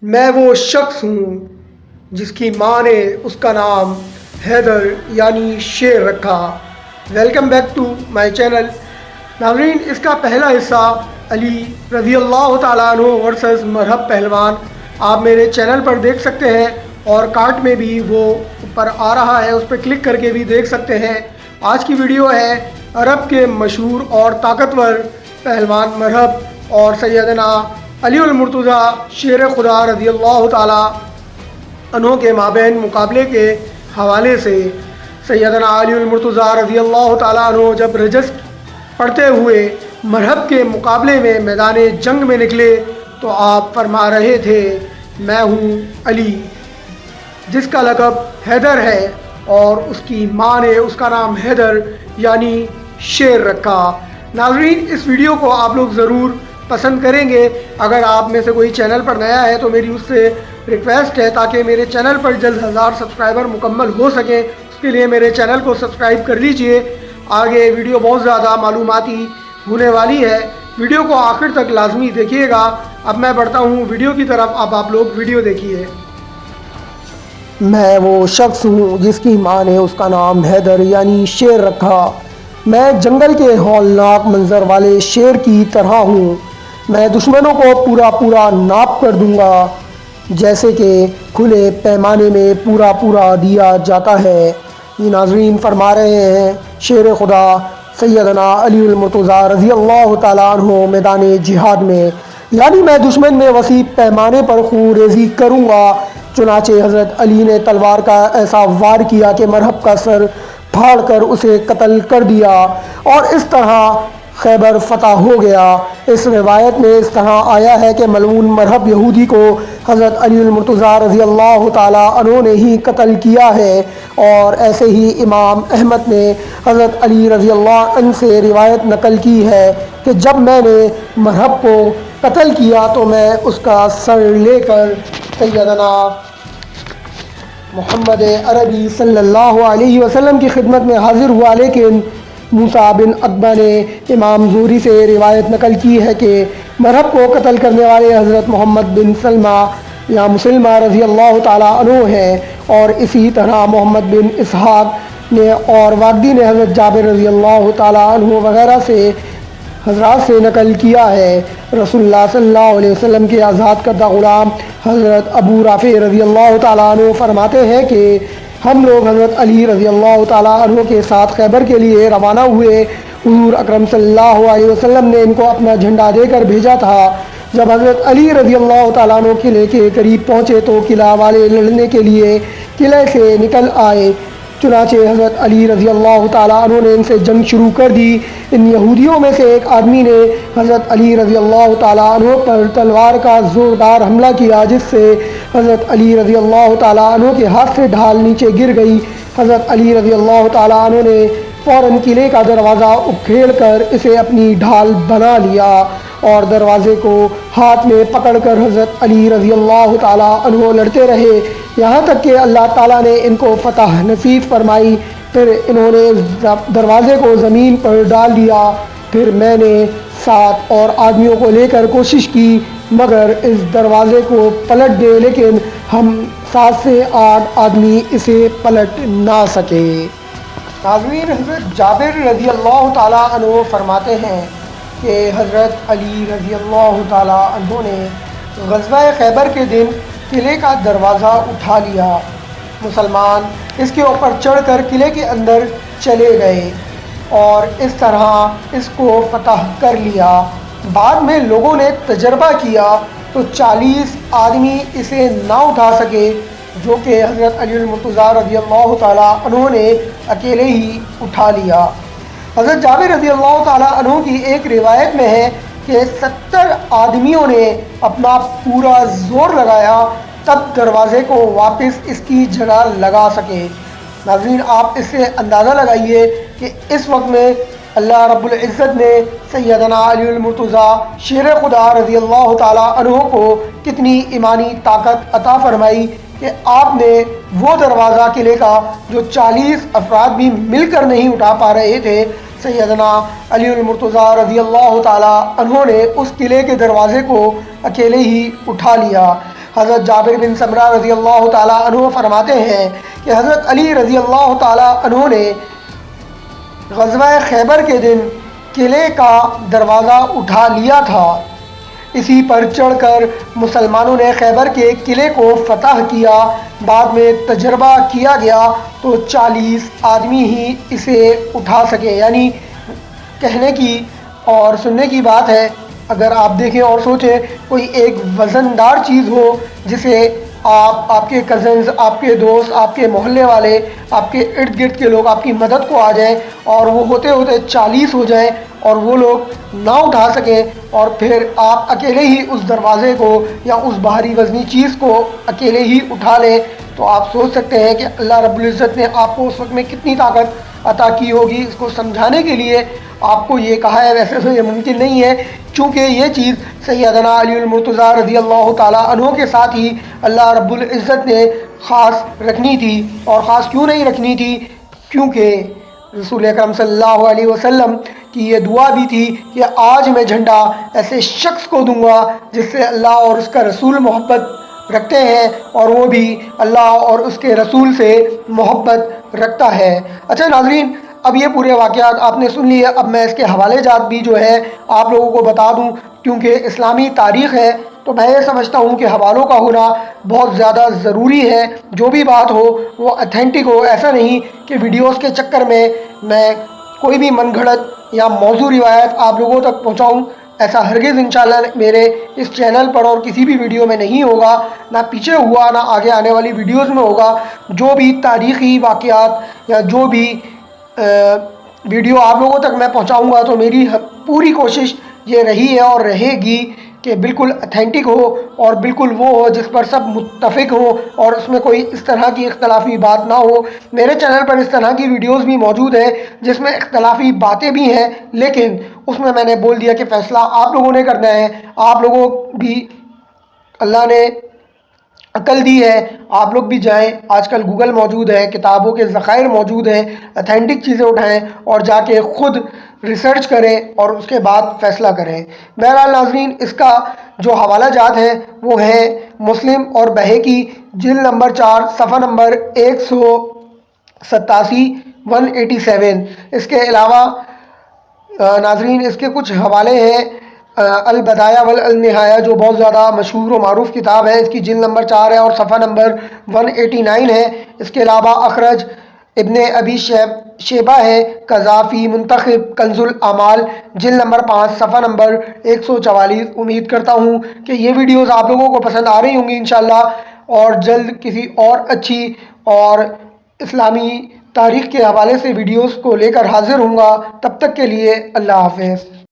میں وہ شخص ہوں جس کی ماں نے اس کا نام حیدر یعنی شیر رکھا۔ Welcome back to my channel. ناظرین، اس کا پہلا حصہ علی رضی اللہ تعالیٰ عنہ ورسز مرہب پہلوان آپ میرے چینل پر دیکھ سکتے ہیں، اور کارٹ میں بھی وہ اوپر آ رہا ہے، اس پہ کلک کر کے بھی دیکھ سکتے ہیں۔ آج کی ویڈیو ہے عرب کے مشہور اور طاقتور پہلوان مرہب اور سیدنا علی المرتضیٰ شیر خدا رضی اللہ تعالیٰ عنہ کے مابین مقابلے کے حوالے سے۔ سیدنا علی المرتضیٰ رضی اللہ تعالیٰ عنہ جب رجسٹ پڑھتے ہوئے مرہب کے مقابلے میں میدان جنگ میں نکلے تو آپ فرما رہے تھے، میں ہوں علی جس کا لقب حیدر ہے، اور اس کی ماں نے اس کا نام حیدر یعنی شیر رکھا۔ ناظرین، اس ویڈیو کو آپ لوگ ضرور پسند کریں گے۔ اگر آپ میں سے کوئی چینل پر نیا ہے تو میری اس سے ریکویسٹ ہے، تاکہ میرے چینل پر جلد 1000 سبسکرائبر مکمل ہو سکیں، اس کے لیے میرے چینل کو سبسکرائب کر لیجئے۔ آگے ویڈیو بہت زیادہ معلوماتی ہونے والی ہے، ویڈیو کو آخر تک لازمی دیکھیے گا۔ اب میں بڑھتا ہوں ویڈیو کی طرف، اب آپ لوگ ویڈیو دیکھیے۔ میں وہ شخص ہوں جس کی ماں نے اس کا نام حیدر یعنی شیر رکھا۔ میں جنگل کے ہولناک منظر والے شیر کی طرح ہوں۔ میں دشمنوں کو پورا ناپ کر دوں گا، جیسے کہ کھلے پیمانے میں پورا دیا جاتا ہے۔ یہ ناظرین فرما رہے ہیں شیر خدا سیدنا علی المرتضیٰ رضی اللہ تعالیٰ عنہ میدان جہاد میں، یعنی میں دشمن میں وسیع پیمانے پر خون ریزی کروں گا۔ چنانچہ حضرت علی نے تلوار کا ایسا وار کیا کہ مرہب کا سر پھاڑ کر اسے قتل کر دیا، اور اس طرح خیبر فتح ہو گیا۔ اس روایت میں اس طرح آیا ہے کہ ملعون مرہب یہودی کو حضرت علی المرتضیٰ رضی اللہ تعالیٰ عنہ نے ہی قتل کیا ہے، اور ایسے ہی امام احمد نے حضرت علی رضی اللہ عنہ سے روایت نقل کی ہے کہ جب میں نے مرہب کو قتل کیا تو میں اس کا سر لے کر سیدنا محمد عربی صلی اللہ علیہ وسلم کی خدمت میں حاضر ہوا، لیکن موسیٰ بن عقبہ نے امام زہری سے روایت نقل کی ہے کہ مرہب کو قتل کرنے والے حضرت محمد بن سلمہ یا مسلمہ رضی اللہ تعالیٰ عنہ ہیں، اور اسی طرح محمد بن اسحاق نے اور واقدی نے حضرت جابر رضی اللہ تعالیٰ عنہ وغیرہ سے حضرات سے نقل کیا ہے۔ رسول اللہ صلی اللہ علیہ وسلم کے آزاد کردہ غلام حضرت ابو رافع رضی اللہ تعالیٰ عنہ فرماتے ہیں کہ ہم لوگ حضرت علی رضی اللہ تعالیٰ عنہ کے ساتھ خیبر کے لیے روانہ ہوئے۔ حضور اکرم صلی اللہ علیہ وسلم نے ان کو اپنا جھنڈا دے کر بھیجا تھا۔ جب حضرت علی رضی اللہ تعالیٰ عنہ قلعے کے قریب پہنچے تو قلعہ والے لڑنے کے لیے قلعے سے نکل آئے۔ چنانچہ حضرت علی رضی اللہ تعالیٰ عنہ نے ان سے جنگ شروع کر دی۔ ان یہودیوں میں سے ایک آدمی نے حضرت علی رضی اللہ تعالیٰ عنہ پر تلوار کا زوردار حملہ کیا، جس سے حضرت علی رضی اللہ تعالیٰ عنہ کے ہاتھ سے ڈھال نیچے گر گئی۔ حضرت علی رضی اللہ تعالیٰ عنہ نے فوراً قلعے کا دروازہ اکھیڑ کر اسے اپنی ڈھال بنا لیا، اور دروازے کو ہاتھ میں پکڑ کر حضرت علی رضی اللہ تعالیٰ عنہ لڑتے رہے، یہاں تک کہ اللہ تعالیٰ نے ان کو فتح نصیب فرمائی۔ پھر انہوں نے دروازے کو زمین پر ڈال دیا۔ پھر میں نے 7 اور آدمیوں کو لے کر کوشش کی مگر اس دروازے کو پلٹ دے، لیکن ہم 7 سے 8 آدمی اسے پلٹ نہ سکے۔ ناظرین، حضرت جابر رضی اللہ تعالیٰ عنہ فرماتے ہیں کہ حضرت علی رضی اللہ تعالیٰ عنہ نے غزوہ خیبر کے دن قلعے کا دروازہ اٹھا لیا۔ مسلمان اس کے اوپر چڑھ کر قلعے کے اندر چلے گئے اور اس طرح اس کو فتح کر لیا۔ بعد میں لوگوں نے تجربہ کیا تو 40 آدمی اسے نہ اٹھا سکے، جو کہ حضرت علی المرتضیٰ رضی اللہ تعالیٰ عنہ نے اکیلے ہی اٹھا لیا۔ حضرت جابر رضی اللہ تعالیٰ عنہ کی ایک روایت میں ہے کہ 70 آدمیوں نے اپنا پورا زور لگایا تب دروازے کو واپس اس کی جگہ لگا سکے۔ ناظرین، آپ اس سے اندازہ لگائیے کہ اس وقت میں اللہ رب العزت نے سیدنا علی المرتضیٰ شیر خدا رضی اللہ تعالیٰ عنہ کو کتنی ایمانی طاقت عطا فرمائی کہ آپ نے وہ دروازہ قلعے کا جو 40 افراد بھی مل کر نہیں اٹھا پا رہے تھے، سیدنا علی المرتضیٰ رضی اللہ تعالیٰ عنہ نے اس قلعے کے دروازے کو اکیلے ہی اٹھا لیا۔ حضرت جابر بن سمرہ رضی اللہ تعالیٰ عنہ فرماتے ہیں کہ حضرت علی رضی اللہ تعالیٰ عنہ نے غزوہ خیبر کے دن قلعے کا دروازہ اٹھا لیا تھا۔ اسی پر چڑھ کر مسلمانوں نے خیبر کے قلعے کو فتح کیا۔ بعد میں تجربہ کیا گیا تو 40 آدمی ہی اسے اٹھا سکے۔ یعنی کہنے کی اور سننے کی بات ہے، اگر آپ دیکھیں اور سوچیں کوئی ایک وزندار چیز ہو جسے آپ کے کزنز، آپ کے دوست، آپ کے محلے والے، آپ کے ارد گرد کے لوگ آپ کی مدد کو آ جائیں اور وہ ہوتے ہوتے 40 ہو جائیں اور وہ لوگ نہ اٹھا سکیں اور پھر آپ اکیلے ہی اس دروازے کو یا اس بھاری وزنی چیز کو اکیلے ہی اٹھا لیں، تو آپ سوچ سکتے ہیں کہ اللہ رب العزت نے آپ کو اس وقت میں کتنی طاقت عطا کی ہوگی۔ اس کو سمجھانے کے لیے آپ کو یہ کہا ہے، ویسے تو یہ ممکن نہیں ہے چونکہ یہ چیز سیدنا علی المرتضیٰ رضی اللہ تعالیٰ عنہ کے ساتھ ہی اللہ رب العزت نے خاص رکھنی تھی۔ اور خاص کیوں نہیں رکھنی تھی؟ کیونکہ رسول اکرم صلی اللہ علیہ وسلم کی یہ دعا بھی تھی کہ آج میں جھنڈا ایسے شخص کو دوں گا جس سے اللہ اور اس کا رسول محبت رکھتے ہیں اور وہ بھی اللہ اور اس کے رسول سے محبت رکھتا ہے۔ اچھا ناظرین، اب یہ پورے واقعات آپ نے سن لیے، اب میں اس کے حوالے جات بھی جو ہے آپ لوگوں کو بتا دوں، کیونکہ اسلامی تاریخ ہے تو میں یہ سمجھتا ہوں کہ حوالوں کا ہونا بہت زیادہ ضروری ہے۔ جو بھی بات ہو وہ اتھینٹک ہو، ایسا نہیں کہ ویڈیوز کے چکر میں کوئی بھی من گھڑت یا موضوع روایت آپ لوگوں تک پہنچاؤں، ایسا ہرگز انشاءاللہ میرے اس چینل پر اور کسی بھی ویڈیو میں نہیں ہوگا، نہ پیچھے ہوا نہ آگے آنے والی ویڈیوز میں ہوگا۔ جو بھی تاریخی واقعات یا جو بھی ویڈیو آپ لوگوں تک میں پہنچاؤں گا تو میری پوری کوشش یہ رہی ہے اور رہے گی کہ بالکل اتھینٹک ہو اور بالکل وہ ہو جس پر سب متفق ہو اور اس میں کوئی اس طرح کی اختلافی بات نہ ہو۔ میرے چینل پر اس طرح کی ویڈیوز بھی موجود ہیں جس میں اختلافی باتیں بھی ہیں، لیکن اس میں نے بول دیا کہ فیصلہ آپ لوگوں نے کرنا ہے۔ آپ لوگوں بھی اللہ نے عقل دی ہے، آپ لوگ بھی جائیں، آج کل گوگل موجود ہے، کتابوں کے ذخائر موجود ہیں، اتھینٹک چیزیں اٹھائیں اور جا کے خود ریسرچ کریں اور اس کے بعد فیصلہ کریں۔ بہرحال ناظرین، اس کا جو حوالہ جات ہے وہ ہے مسلم اور بہقی، جلد نمبر 4 صفحہ نمبر 187 187۔ اس کے علاوہ ناظرین اس کے کچھ حوالے ہیں، البدایہ والنہایہ جو بہت زیادہ مشہور و معروف کتاب ہے، اس کی جلد نمبر 4 ہے اور صفحہ نمبر 189 ہے۔ اس کے علاوہ اخرج ابن ابی شیبہ ہے، قذافی منتخب کنز الاعمال جلد نمبر 5 صفحہ نمبر 144۔ امید کرتا ہوں کہ یہ ویڈیوز آپ لوگوں کو پسند آ رہی ہوں گی انشاءاللہ، اور جلد کسی اور اچھی اور اسلامی تاریخ کے حوالے سے ویڈیوز کو لے کر حاضر ہوں گا۔ تب تک کے لیے اللہ حافظ۔